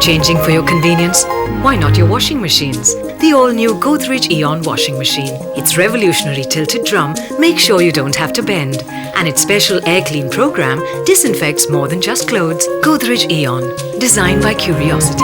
changing for your convenience? Why not your washing machines? The all-new Godrej Eon washing machine. Its revolutionary tilted drum makes sure you don't have to bend. And its special air clean program disinfects more than just clothes. Godrej Eon. Designed by curiosity.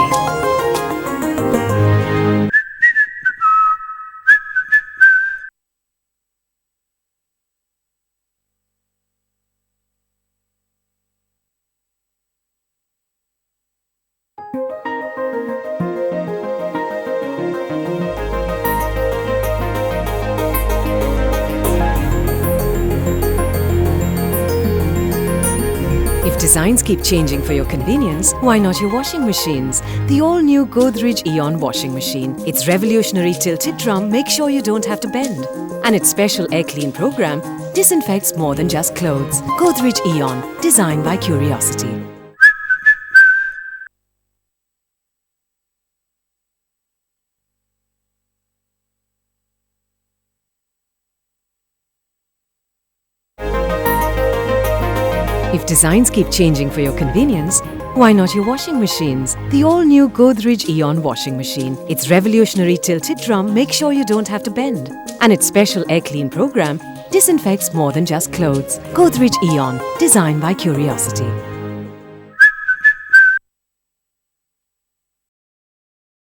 If designs keep changing for your convenience, why not your washing machines? The all-new Godrej Eon washing machine. Its revolutionary tilted drum makes sure you don't have to bend. And its special air clean program disinfects more than just clothes. Godrej Eon, designed by curiosity. If designs keep changing for your convenience, why not your washing machines? The all-new Godrej Eon washing machine. Its revolutionary tilted drum makes sure you don't have to bend. And its special air clean program disinfects more than just clothes. Godrej Eon, designed by curiosity.